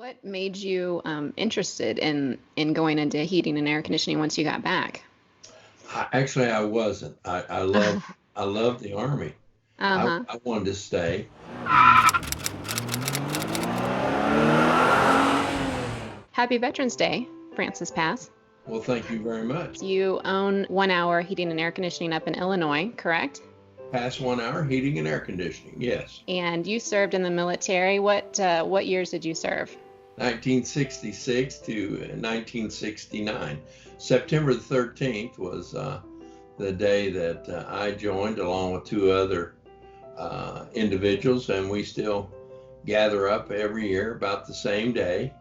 What made you interested in going into heating and air conditioning once you got back? Actually, I wasn't. I loved the Army. I, Uh-huh. I wanted to stay. Happy Veterans Day, Francis Pass. Well, thank you very much. You own 1 Hour Heating and Air Conditioning up in Illinois, correct? Past 1 hour, heating and air conditioning. Yes. And you served in the military. What years did you serve? 1966 to 1969. September the 13th was the day that I joined along with two other individuals, and we still gather up every year about the same day,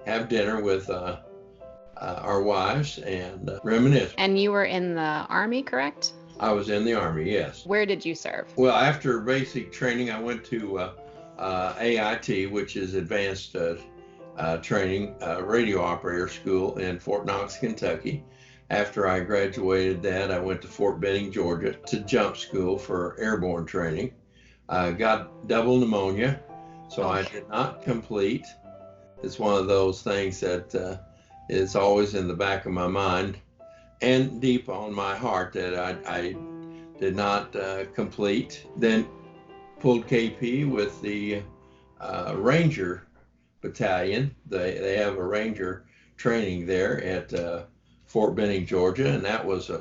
have dinner with our wives, and reminisce. And you were in the Army, correct? I was in the Army, yes. Where did you serve? Well, after basic training, I went to AIT, which is Advanced Training Radio Operator School in Fort Knox, Kentucky. After I graduated that, I went to Fort Benning, Georgia to jump school for airborne training. I got double pneumonia, so I did not complete. It's one of those things that is always in the back of my mind and deep on my heart that I did not complete. Then pulled KP with the Ranger Battalion. They have a Ranger training there at Fort Benning, Georgia, and that was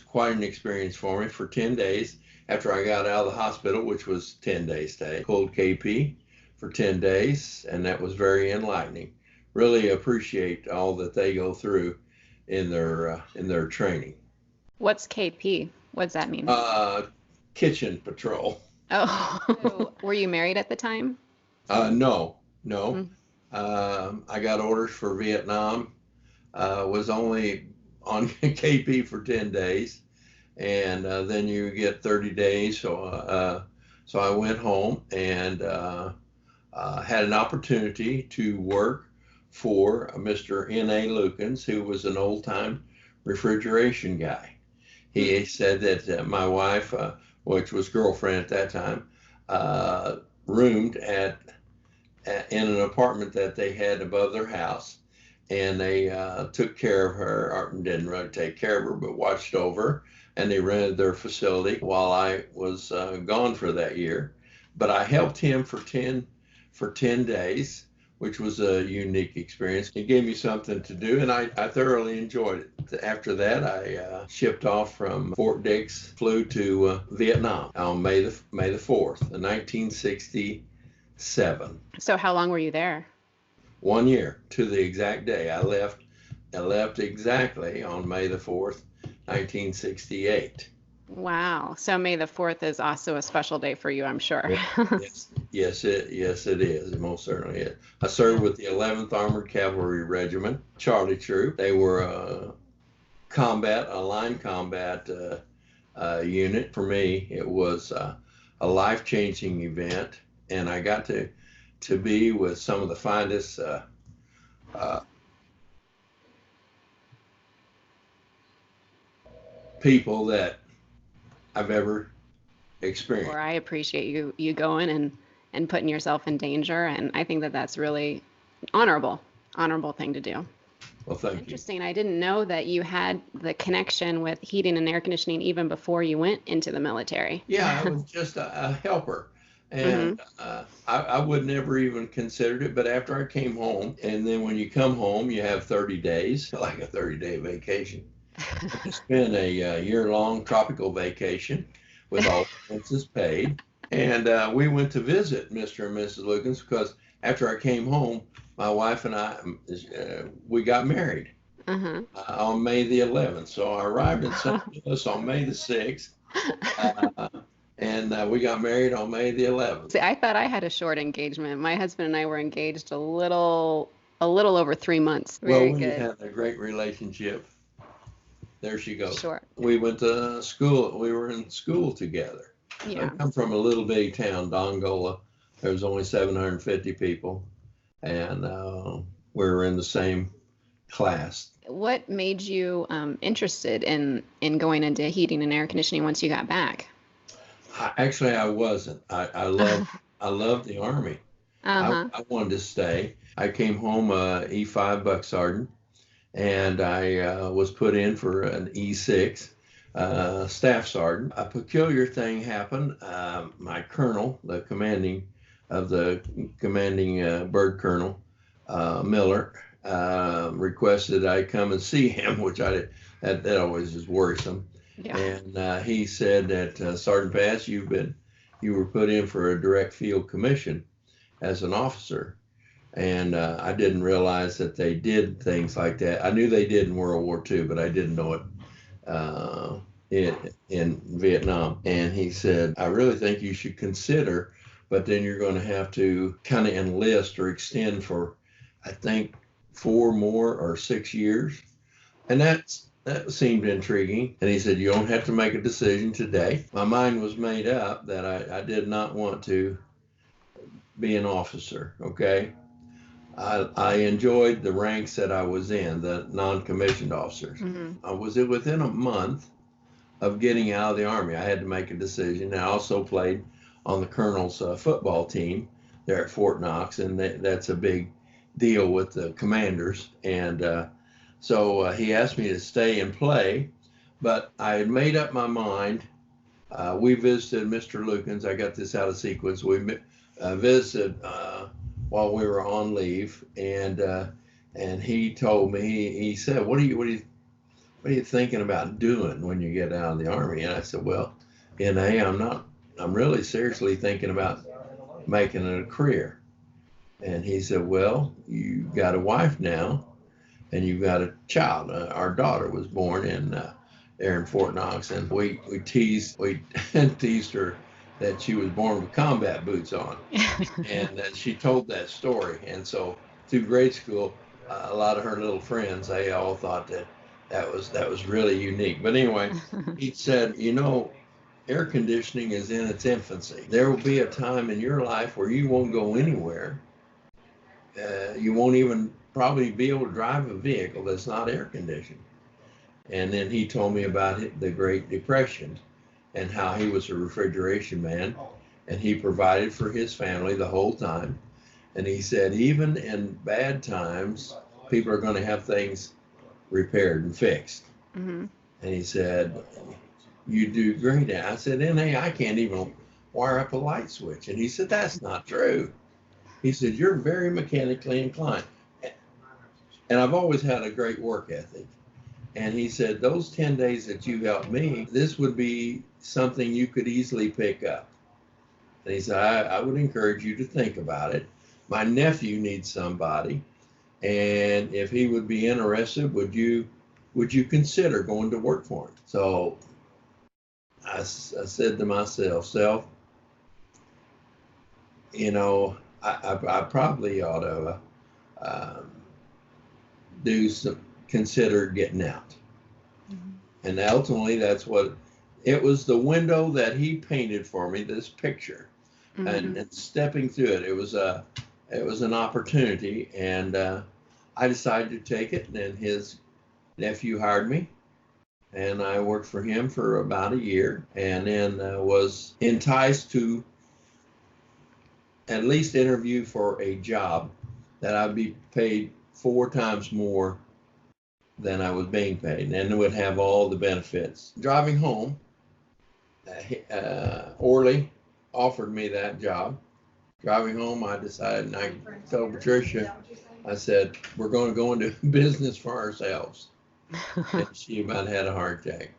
quite an experience for me for 10 days after I got out of the hospital, which was 10 days stay. Pulled KP for 10 days, and that was very enlightening. Really appreciate all that they go through in their training. What's KP? What does that mean? Kitchen patrol. Oh, were you married at the time? No. Mm. I got orders for Vietnam. Was only on KP for 10 days, and then you get 30 days. So I went home and had an opportunity to work for Mr. N.A. Lukens, who was an old-time refrigeration guy. He said that my wife, which was girlfriend at that time, roomed in an apartment that they had above their house, and they took care of her, or didn't really take care of her, but watched over her, and they rented their facility while I was gone for that year. But I helped him for 10 days, which was a unique experience. It gave me something to do, and I thoroughly enjoyed it. After that, I shipped off from Fort Dix, flew to Vietnam on May the 4th, 1967. So how long were you there? 1 year to the exact day. I left exactly on May the 4th, 1968. Wow. So May the 4th is also a special day for you, I'm sure. Yes, it is. It most certainly is. I served with the 11th Armored Cavalry Regiment, Charlie Troop. They were a line combat unit. For me, it was a life-changing event, and I got to be with some of the finest people that I've ever experienced. Or I appreciate you going and putting yourself in danger, and I think that that's really honorable thing to do. Well, thank you. Interesting. I didn't know that you had the connection with heating and air conditioning even before you went into the military. Yeah, I was just a helper. And I would never even considered it. But after I came home, and then when you come home, you have 30 days, like a 30-day vacation. I spent a year-long tropical vacation with all expenses paid. And we went to visit Mr. and Mrs. Lukens because after I came home, my wife and I, we got married on May the 11th. So I arrived in St. Louis on May the 6th. And we got married on May the 11th. See, I thought I had a short engagement. My husband and I were engaged a little over 3 months. Very well, we good. had a great relationship. There she goes. Sure. We went to school. We were in school together. Yeah. I come from a little bitty town, Dongola. There was only 750 people, and we were in the same class. What made you interested in going into heating and air conditioning once you got back? Actually, I wasn't. I loved the Army. Uh-huh. I wanted to stay. I came home E5 buck sergeant, and I was put in for an E6 staff sergeant. A peculiar thing happened. My colonel, the commanding bird colonel, Miller, requested I come and see him, which I did. That always is worrisome. Yeah. And he said that Sergeant Bass, you were put in for a direct field commission as an officer. And I didn't realize that they did things like that. I knew they did in World War II, but I didn't know it uh, in Vietnam. And he said, I really think you should consider, but then you're going to have to kind of enlist or extend for, I think, 4 more or 6 years. And that seemed intriguing. And he said, you don't have to make a decision today. My mind was made up that I did not want to be an officer, okay? I enjoyed the ranks that I was in, the non-commissioned officers. Hmm. I was within a month of getting out of the Army. I had to make a decision. I also played on the colonel's football team there at Fort Knox, and that's a big deal with the commanders. And so he asked me to stay and play, but I had made up my mind. We visited Mr. Lukens. I got this out of sequence. We visited while we were on leave, and he told me, he said, what are you thinking about doing when you get out of the Army? And I said, well, I'm really seriously thinking about making it a career. And he said, well, you got a wife now, and you've got a child. Our daughter was born there in Fort Knox, and we teased teased her that she was born with combat boots on, and she told that story. And so through grade school, a lot of her little friends, they all thought that was really unique. But anyway, he said, air conditioning is in its infancy. There will be a time in your life where you won't go anywhere. You won't even probably be able to drive a vehicle that's not air conditioned. And then he told me about the Great Depression and how he was a refrigeration man, and he provided for his family the whole time. And he said, even in bad times, people are going to have things repaired and fixed. Hmm. And he said, you do great. I said, I can't even wire up a light switch. And he said, that's not true. He said, you're very mechanically inclined. And I've always had a great work ethic. And he said, those 10 days that you helped me, this would be something you could easily pick up. And he said, I would encourage you to think about it. My nephew needs somebody. And if he would be interested, would you consider going to work for him? So I said to myself, I probably ought to consider getting out. Hmm. And ultimately, that's what it was, the window that he painted for me, this picture, Hmm. and stepping through it. It was an opportunity, and I decided to take it. And then his nephew hired me, and I worked for him for about a year, and then was enticed to at least interview for a job that I'd be paid 4 times more than I was being paid, and would have all the benefits. Driving home, Orly offered me that job. Driving home, I decided, and I told Patricia, I said, we're going to go into business for ourselves. And she about had a heart attack.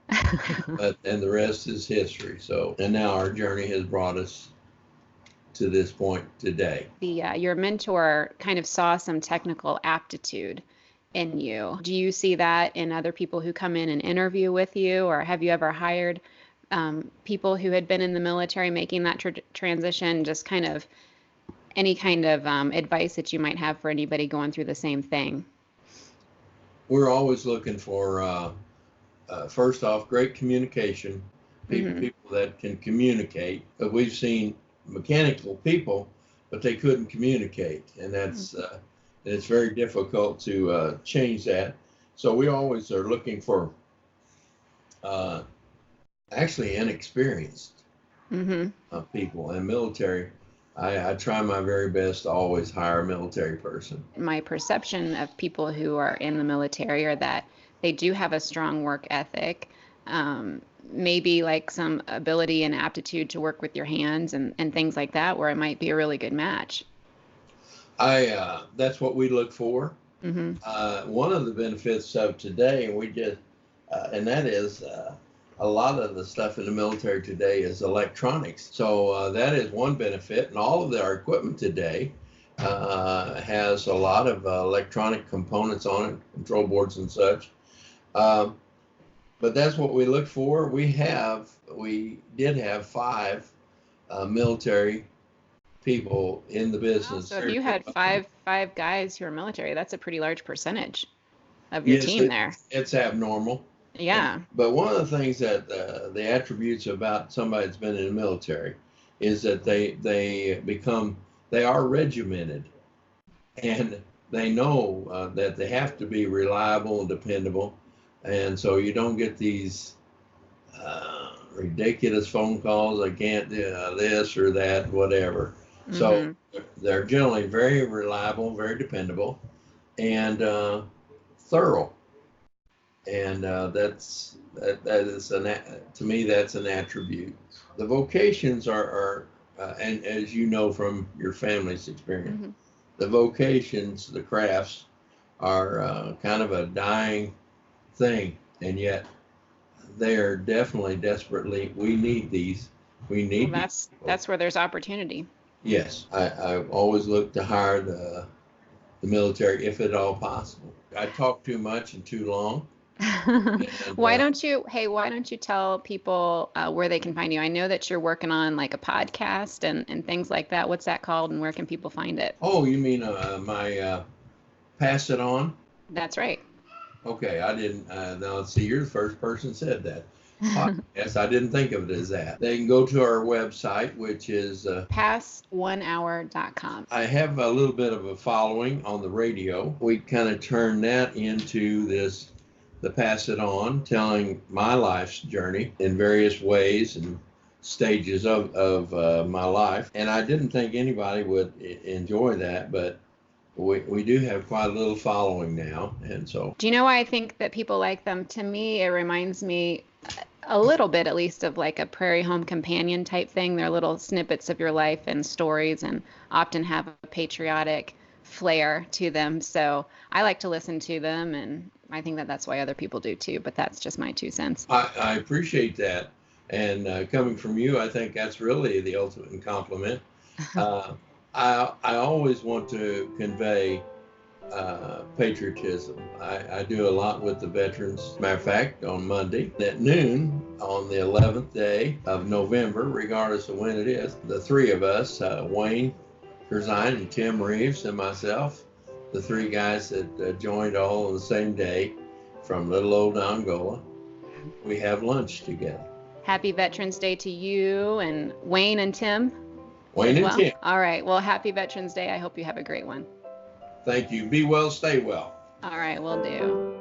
And the rest is history. So, and now our journey has brought us to this point today. Your mentor kind of saw some technical aptitude in you. Do you see that in other people who come in and interview with you, or have you ever hired people who had been in the military making that transition? Just kind of any kind of advice that you might have for anybody going through the same thing? We're always looking for, first off, great communication, Hmm. people that can communicate. But we've seen mechanical people, but they couldn't communicate, and it's very difficult to change that. So we always are looking for actually inexperienced Hmm. people, and military I try my very best to always hire a military person. My perception of people who are in the military are that they do have a strong work ethic, maybe like some ability and aptitude to work with your hands and things like that, where it might be a really good match. That's what we look for. Hmm. One of the benefits of today, and that is a lot of the stuff in the military today is electronics. So that is one benefit, and all of our equipment today has a lot of electronic components on it, control boards and such. Um, but that's what we look for. We did have 5 military people in the Wow. business. So if you had five guys who are military, that's a pretty large percentage of your Yes, team there. it's abnormal. Yeah. But one of the things that the attributes about somebody that's been in the military is that they are regimented, and they know that they have to be reliable and dependable, and so you don't get these ridiculous phone calls. I can't do this or that, whatever. So they're generally very reliable, very dependable, and thorough. And that is to me, that's an attribute. The vocations are and as you know from your family's experience, the vocations, the crafts are kind of a dying thing, and yet they are definitely desperately, we need these. We need Well, these. that's where there's opportunity. Yes, I always look to hire the military if at all possible. I talk too much and too long. And Why don't you tell people where they can find you? I know that you're working on like a podcast and things like that. What's that called, and where can people find it? oh, you mean my pass it on? That's right. Okay, I didn't. Now, see, you're the first person said that. Yes, I didn't think of it as that. They can go to our website, which is Pass1hour.com. I have a little bit of a following on the radio. We kind of turn that into the Pass It On, telling my life's journey in various ways and stages of my life. And I didn't think anybody would enjoy that, but we do have quite a little following now. And so, Do you know why I think that people like them? To me, it reminds me a little bit, at least, of like a Prairie Home Companion type thing. They're little snippets of your life and stories, and often have a patriotic flair to them. So I like to listen to them, and I think that that's why other people do too. But that's just my 2 cents. I appreciate that. And coming from you, I think that's really the ultimate compliment. I always want to convey patriotism. I do a lot with the veterans. Matter of fact, on Monday at noon, on the 11th day of November, regardless of when it is, the 3 of us, Wayne Curzine and Tim Reeves and myself, the 3 guys that joined all on the same day from little old Angola, we have lunch together. Happy Veterans Day to you and Wayne and Tim. Wayne and Tim. All right. Well, happy Veterans Day. I hope you have a great one. Thank you. Be well, stay well. All right, will do.